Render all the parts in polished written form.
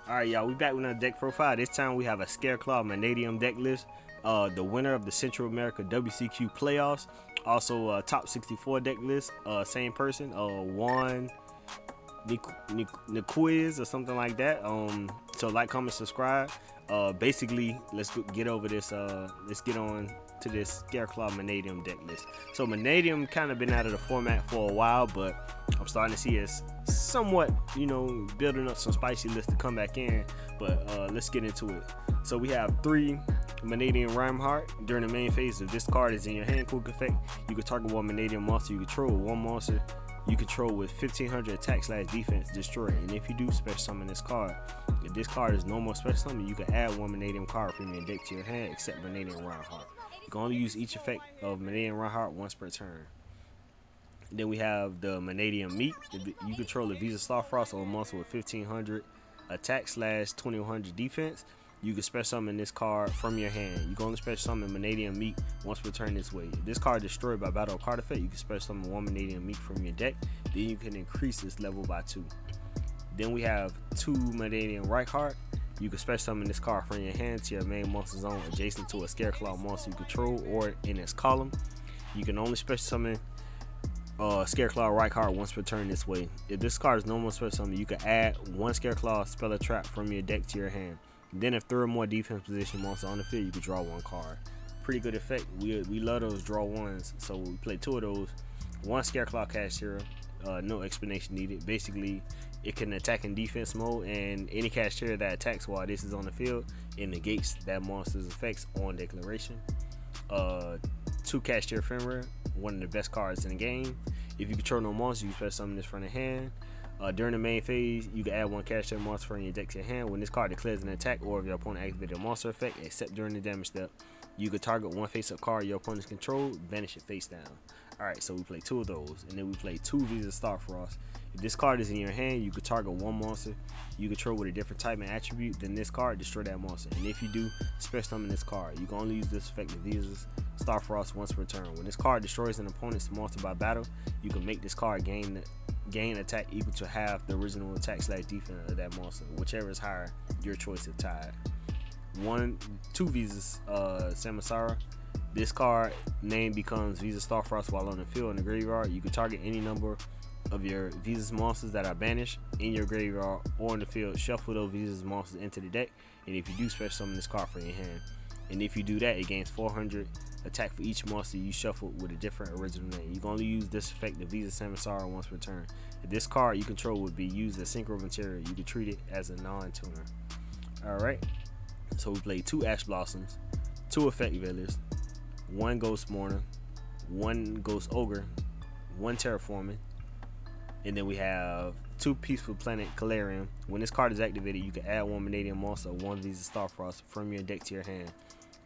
Alright, y'all, we back with another deck profile. This time we have a Scareclaw Mannadium deck list. The winner of the Central America WCQ playoffs. Also, top 64 deck list. Same person. Juan Niquiz or something like that. So like, comment, subscribe. Basically, let's get over this. Let's get on to this Scareclaw Mannadium deck list. So Mannadium kind of been out of the format for a while, but I'm starting to see it's somewhat, building up some spicy lists to come back in. But let's get into it. So we have 3 Mannadium Reinhardt. During the main phase, if this card is in your hand, quick effect, you can target one Mannadium monster you control, one monster you control with 1500 attack/defense, destroy it. And if you do special summon this card, if this card is no more special summon, you can add one Mannadium card from your deck to your hand, except Mannadium Reinhardt. You can only use each effect of Mannadium Reinhardt once per turn. Then we have the Mannadium Meat. If you control a Visa Starfrost or a monster with 1500 attack/2100 defense, you can special summon this card from your hand. You can only special summon Mannadium Meat once per turn this way. If this card is destroyed by battle or card effect, you can special summon one Mannadium Meat from your deck. Then you can increase this level by 2. Then we have 2 Mannadium Reinhardt. You can special summon this card from your hand to your main monster zone adjacent to a Scareclaw monster you control or in its column. You can only special summon Scareclaw Reinhardt once per turn this way. If this card is no more special summon, you can add one Scareclaw spell or trap from your deck to your hand. Then if 3 or more defense position monsters on the field, you can draw 1 card. Pretty good effect. We love those draw ones, so we play 2 of those. 1 Scareclaw Cash Hero, no explanation needed. Basically, it can attack in defense mode, and any Cash Hero that attacks while this is on the field, it negates that monster's effects on declaration. 2 Cash Hero Ephemeral, one of the best cards in the game. If you control no monster, you can special summon this from the hand. During the main phase, you can add 1 Cash Hero monster from your deck to your hand. When this card declares an attack, or if your opponent activated a monster effect, except during the damage step, you can target 1 face-up card your opponent's control, vanish it face down. Alright, so we play 2 of those, and then we play 2 Visa Starfrost. If this card is in your hand, you can target 1 monster you control with a different type and attribute than this card, destroy that monster. And if you do, special summon this card. You can only use this effect of Visa Starfrost once per turn. When this card destroys an opponent's monster by battle, you can make this card gain attack equal to half the original attack/defense of that monster, whichever is higher, your choice of tied. 2 Visas Samsara. This card name becomes Visa Starfrost while on the field in the graveyard. You can target any number of your Visas monsters that are banished in your graveyard or in the field. Shuffle those Visas monsters into the deck, and if you do, special summon this card from your hand. And if you do that, it gains 400 attack for each monster you shuffle with a different original name. You can only use this effect of Visa Samsara once per turn. If this card you control would be used as synchro material, you can treat it as a non-tuner. Alright, so we play 2 Ash Blossoms, 2 Effect Veilers, 1 Ghost Mourner, 1 Ghost Ogre, 1 Terraforming, and then we have 2 Peaceful Planet Calarium. When this card is activated, you can add 1 Mannadium monster or 1 Visa Starfrost from your deck to your hand.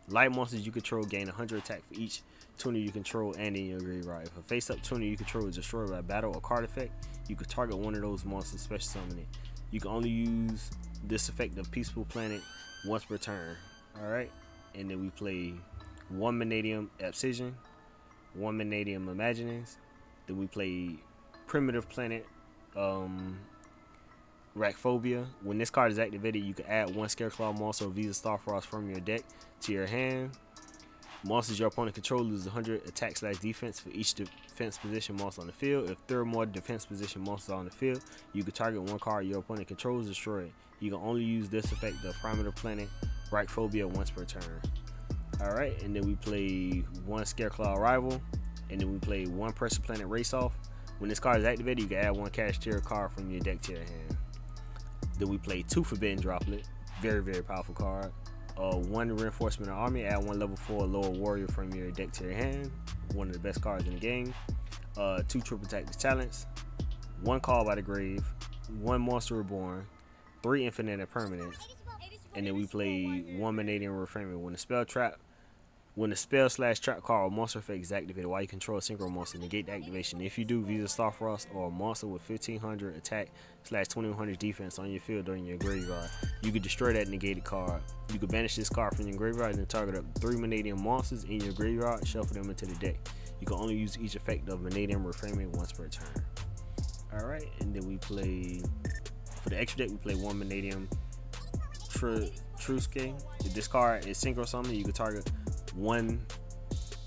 Light monsters you control gain 100 attack for each tuner you control and in your graveyard. If a face-up tuner you control is destroyed by battle or card effect, you can target one of those monsters, special summon it. You can only use this effect of Peaceful Planet once per turn. Alright, and then we play 1 Mannadium Abscission, 1 Mannadium Imaginings. Then we play Primitive Planet Rackphobia. When this card is activated, you can add 1 Scareclaw monster or Visa Starfrost from your deck to your hand. Monsters your opponent controls lose 100 attack/defense for each defense position monster on the field. If 3 or more defense position monsters are on the field, you can target 1 card your opponent controls, destroy it. You can only use this effect of Primitive Planet Rackphobia once per turn. Alright, and then we play 1 Scareclaw Rival, and then we play 1 Pressure Planet Race Off. When this card is activated, you can add 1 Cash Tier card from your deck to your hand. Then we play 2 Forbidden Droplet, very powerful card. 1 Reinforcement of Army, add 1 level 4 lower warrior from your deck to your hand, one of the best cards in the game. 2 Triple Tactics Talents, 1 Call by the Grave, 1 Monster Reborn, 3 Infinite Impermanence, and then we play 1 Mannadium Reframer. When the spell/trap card or monster effect is activated while you control a synchro monster, negate the activation. If you do, Visa Starfrost or a monster with 1500 attack/2100 defense on your field during your graveyard, you can destroy that negated card. You can banish this card from your graveyard and target up 3 Mannadium monsters in your graveyard and shuffle them into the deck. You can only use each effect of Mannadium Reframing once per turn. Alright, and then we play, for the extra deck, we play 1 Mannadium Truske. If this card is synchro summon, you can target one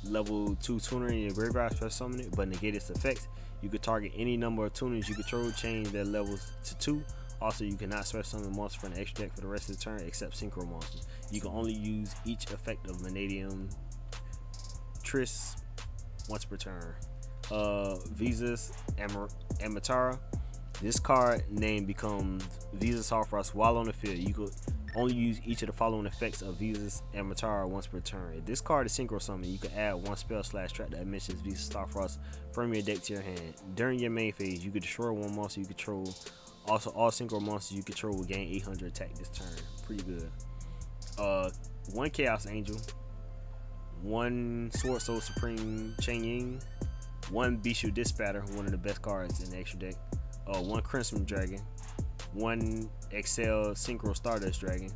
level 2 tuner in your graveyard, special summon it, but negate its effects. You could target any number of tuners you control, change their levels to 2. Also, you cannot special summon monsters from the extra deck for the rest of the turn except synchro monsters. You can only use each effect of Mannadium Tris once per turn. Visas Amatara. This card name becomes Visas Sarfrost while on the field. You could only use each of the following effects of Visas Amatara once per turn. If this card is synchro summon, you can add one spell / trap that mentions Visas Starfrost from your deck to your hand. During your main phase, you can destroy one monster you control. Also, all synchro monsters you control will gain 800 attack this turn. Pretty good. One Chaos Angel, one Sword Soul Supreme Cheng Ying, one Bishu Dispatcher, one of the best cards in the extra deck. One Crimson Dragon, one Excel Synchro Stardust Dragon,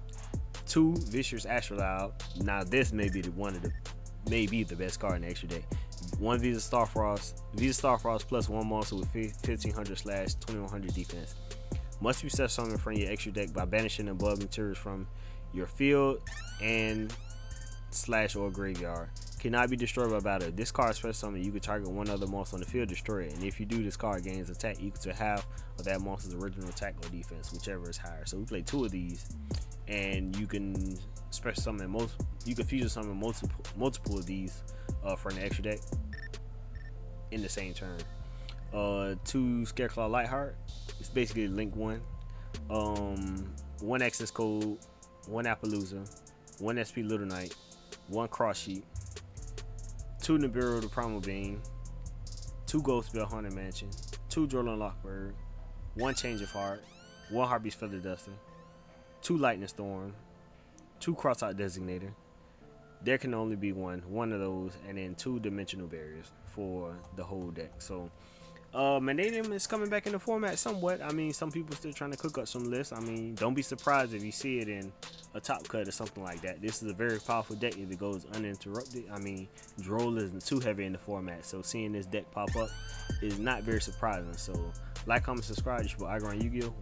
2 Vicious Astrolabe. Now this may be the best card in the extra deck. One Visa Starfrost plus one monster with 1500/2100 defense. Must be set summoned from your extra deck by banishing above materials from your field and / or graveyard. Cannot be destroyed by battle. If this card is special summon, you can target one other monster on the field, destroy it, and if you do, this card gains attack equal to half of that monster's original attack or defense, whichever is higher. So we play 2 of these, and you can special summon you can fusion summon multiple of these from the extra deck in the same turn. 2 Scareclaw Lightheart. It's basically link 1. 1 access code, 1 Appaloosa, 1 SP Little Knight, 1 Cross Sheep, 2 Nibiru the Primal Being, 2 Ghost Bell Haunted Mansion, 2 Drolin Lockbird, 1 Change of Heart, 1 Heartbeat Feather Duster, 2 Lightning Storm, 2 Crossout Designator. There can only be one of those, and then 2 Dimensional Barriers for the whole deck. So Mannadium is coming back in the format somewhat. I mean, some people still trying to cook up some lists. I mean, don't be surprised if you see it in a top cut or something like that. This is a very powerful deck if it goes uninterrupted. I mean, Droll isn't too heavy in the format, so seeing this deck pop up is not very surprising. So like, comment, subscribe. This is your boy Yu-Gi-Oh!